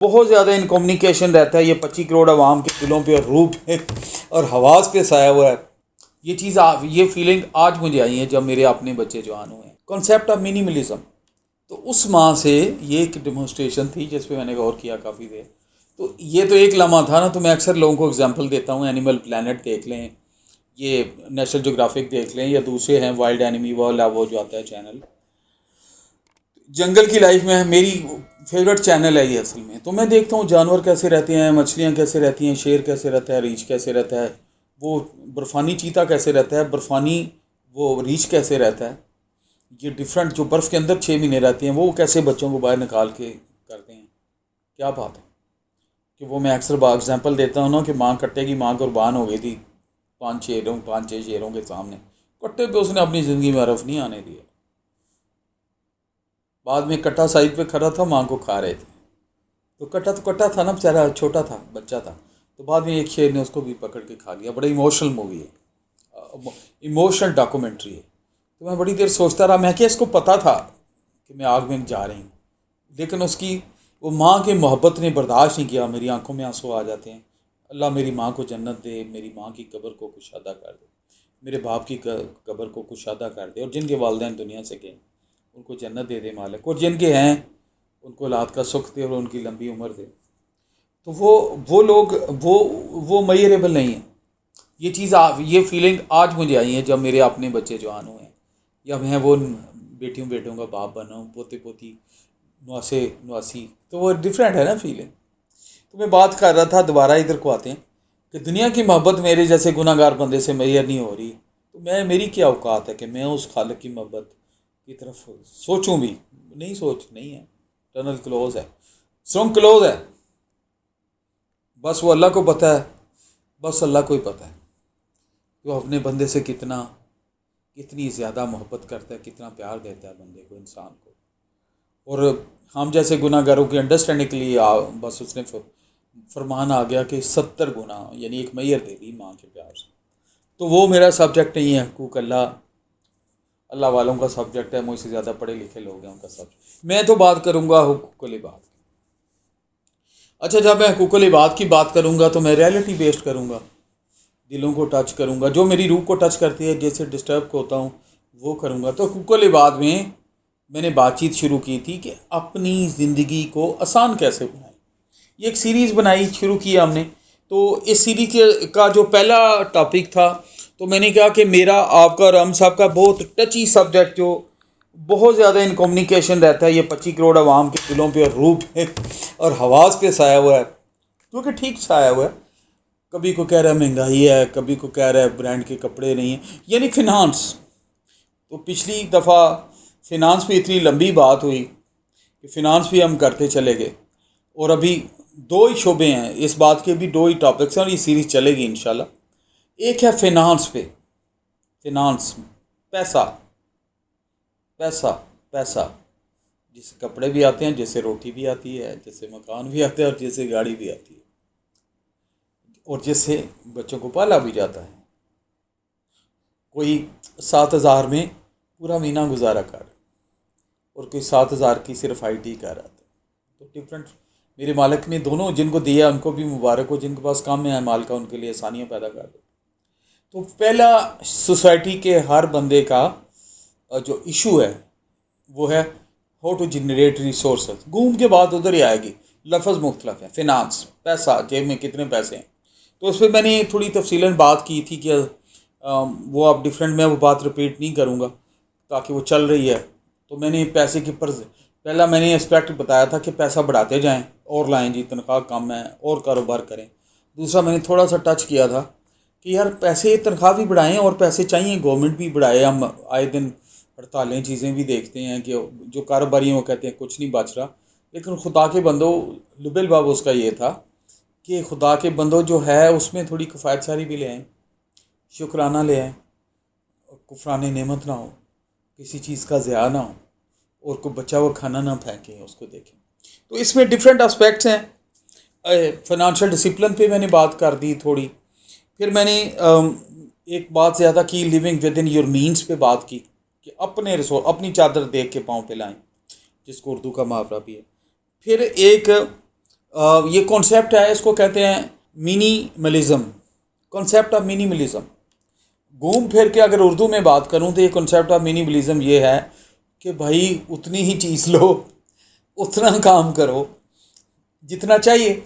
बहुत ज़्यादा इनकम्युनिकेशन रहता है। ये 25 करोड़ आवाम के दिलों पे और रूह पे और हवास पे साया हुआ है। ये फीलिंग आज मुझे आई है जब मेरे अपने बच्चे जवान हुए हैं। कॉन्सेप्ट ऑफ मिनिमलिज्म, तो उस माह से ये एक डेमोन्स्ट्रेशन थी जिस पे मैंने गौर किया काफ़ी देर। तो ये तो एक लम्हा था ना। तो मैं अक्सर लोगों को एग्जांपल देता हूँ, एनिमल प्लैनेट देख लें, ये नेशनल ज्योग्राफिक देख लें, या दूसरे हैं वाइल्ड एनिमी वाला वो जो आता है चैनल, जंगल की लाइफ में मेरी फेवरेट चैनल है ये असल में। तो मैं देखता हूँ जानवर कैसे रहते हैं, मछलियाँ कैसे रहती हैं, शेर कैसे रहता है, रीछ कैसे रहता है, वो बर्फ़ानी चीता कैसे रहता है, बर्फ़ानी वो रीछ कैसे रहता है, ये डिफरेंट जो बर्फ़ के अंदर 6 महीने रहती हैं वो कैसे बच्चों को बाहर निकाल के करते हैं। क्या बात है कि वो मैं अक्सर एग्जांपल देता हूँ ना कि माँ कट्टे की माँ कुर्बान हो गई थी 5-6 शेरों के सामने। कट्टे पे उसने अपनी ज़िंदगी में हरफ नहीं आने दिया। बाद में कट्टा साइड पे खड़ा था, माँ को खा रहे थे। तो कट्टा था ना बेचारा, छोटा था, बच्चा था। तो बाद में एक शेर ने उसको भी पकड़ के खा लिया। बड़ा इमोशनल मूवी है, इमोशनल डॉक्यूमेंट्री है। तो मैं बड़ी देर सोचता रहा, मैं क्या इसको पता था कि मैं आग में जा रही हूँ, लेकिन उसकी वो माँ की मोहब्बत ने बर्दाश्त नहीं किया। मेरी आंखों में आंसू आ जाते हैं। अल्लाह मेरी माँ को जन्नत दे, मेरी माँ की कब्र को कुशादा कर दे, मेरे बाप की कब्र को कुशादा कर दे, और जिनके वालिदैन दुनिया से गए उनको जन्नत दे दे मालिक, और जिनके हैं उनको औलाद का सुख दे और उनकी लंबी उम्र दे। तो वो लोग वो मयरेबल नहीं है। ये फीलिंग आज मुझे आई है जब मेरे अपने बच्चे जवान हुए हैं, या मैं वो बेटियों का बाप बना हूँ, पोते पोती, नवासे नवासी। तो वो डिफरेंट है ना फीलिंग। तो मैं बात कर रहा था, दोबारा इधर को आते हैं कि दुनिया की मोहब्बत मेरे जैसे गुनाहगार बंदे से मैयर नहीं हो रही। तो मेरी क्या औकात है कि मैं उस खालिक की मोहब्बत की तरफ सोचूं भी। नहीं है, टनल क्लोज है, सुरंग क्लोज है। बस वो अल्लाह को पता है, बस अल्लाह को ही पता है कि वो अपने बंदे से कितनी ज़्यादा मोहब्बत करता है, कितना प्यार देता है बंदे को, इंसान को। और हम जैसे गुनाहगारों की अंडरस्टैंडिंग के लिए बस उसने फरमान आ गया कि 70 गुना यानी एक मैयर दे दी माँ के प्यार से। तो वो मेरा सब्जेक्ट नहीं है। हकूक़ अल्लाह वालों का सब्जेक्ट है, मुझसे ज़्यादा पढ़े लिखे लोग हैं उनका सब्जेक्ट। मैं तो बात करूँगा हुकूकुल इबाद। अच्छा, जब मैं हुकूकुल इबाद की बात करूँगा तो मैं रियलिटी बेस्ड करूँगा, दिलों को टच करूँगा, जो मेरी रूह को टच करती है, जैसे डिस्टर्ब होता हूँ वो करूँगा। तो हुकूकुल इबाद में मैंने बातचीत शुरू की थी कि अपनी ज़िंदगी को आसान कैसे बनाएं। ये एक सीरीज़ बनाई, शुरू किया हमने। तो इस सीरीज़ का जो पहला टॉपिक था, तो मैंने कहा कि मेरा, आपका और हम साहब का बहुत टची सब्जेक्ट जो बहुत ज़्यादा इनकम्युनिकेशन रहता है, ये 25 करोड़ आवाम के दिलों पे और रूह पे और हवास पे साया हुआ है, क्योंकि ठीक साया हुआ है। कभी को कह रहा है महंगाई है, कभी को कह रहा है ब्रांड के कपड़े नहीं हैं, यानी फिनांस। तो पिछली दफ़ा फिनांस पे इतनी लंबी बात हुई कि फ़िनांस भी हम करते चले गए, और अभी 2 ही शोबे हैं इस बात के, भी 2 ही टॉपिक्स हैं और ये सीरीज़ चलेगी इंशाल्लाह। एक है फिनांस पे, फिनांस, पैसा पैसा पैसा, जिससे कपड़े भी आते हैं, जिससे रोटी भी आती है, जिससे मकान भी आता है, और जिससे गाड़ी भी आती है, और जिससे बच्चों को पाला भी जाता है। कोई 7,000 में पूरा महीना गुजारा कर, और कोई 7,000 की सिर्फ IT कर रहा था। तो डिफरेंट, मेरे मालिक ने दोनों जिनको दिया उनको भी मुबारक हो, जिनके पास कम है माल का उनके लिए आसानियाँ पैदा कर दे। तो पहला सोसाइटी के हर बंदे का जो इशू है वो है हाउ टू जनरेट रिसोर्स। घूम के बात उधर ही आएगी, लफ्ज़ मुख्तलिफ है। फिनांस, पैसा, जेब में कितने पैसे हैं। तो उस पर मैंने थोड़ी तफसीलन बात की थी कि वो आप डिफरेंट, मैं वो बात रिपीट नहीं करूँगा ताकि वो चल रही है। तो मैंने पैसे के पहला मैंने एस्पेक्ट बताया था कि पैसा बढ़ाते जाएं और लाएं जी, तनख्वाह कम है और कारोबार करें। दूसरा मैंने थोड़ा सा टच किया था कि यार पैसे, तनख्वाह भी बढ़ाएं और पैसे चाहिए, गवर्नमेंट भी बढ़ाए। हम आए दिन हड़तालें चीज़ें भी देखते हैं कि जो कारोबारी हैं वो कहते हैं कुछ नहीं बच रहा, लेकिन खुदा के बंदो, लुबेल बाब उसका ये था कि खुदा के बंदो जो है उसमें थोड़ी किफ़ायत सारी भी ले आएँ, शुक्राना ले आएँ, कुफरान नेमत ना हो, किसी चीज़ का ज़िया ना हो, और कोई बचा हुआ खाना ना फेंकें, उसको देखें। तो इसमें डिफरेंट एस्पेक्ट्स हैं। फाइनेंशियल डिसिप्लिन पे मैंने बात कर दी थोड़ी। फिर मैंने एक बात ज़्यादा की, living with in your means पे बात की कि अपने रिसोर्स, अपनी चादर देख के पाँव पे लाएं, जिसको उर्दू का मुहावरा भी है। फिर एक ये कॉन्सेप्ट है, इसको कहते हैं मिनिमलिज्म, कॉन्सेप्ट ऑफ मिनिमलिज्म। घूम फिर के अगर उर्दू में बात करूं तो ये कॉन्सेप्ट ऑफ मिनिमलिज्म ये है कि भाई उतनी ही चीज़ लो, उतना काम करो जितना चाहिए।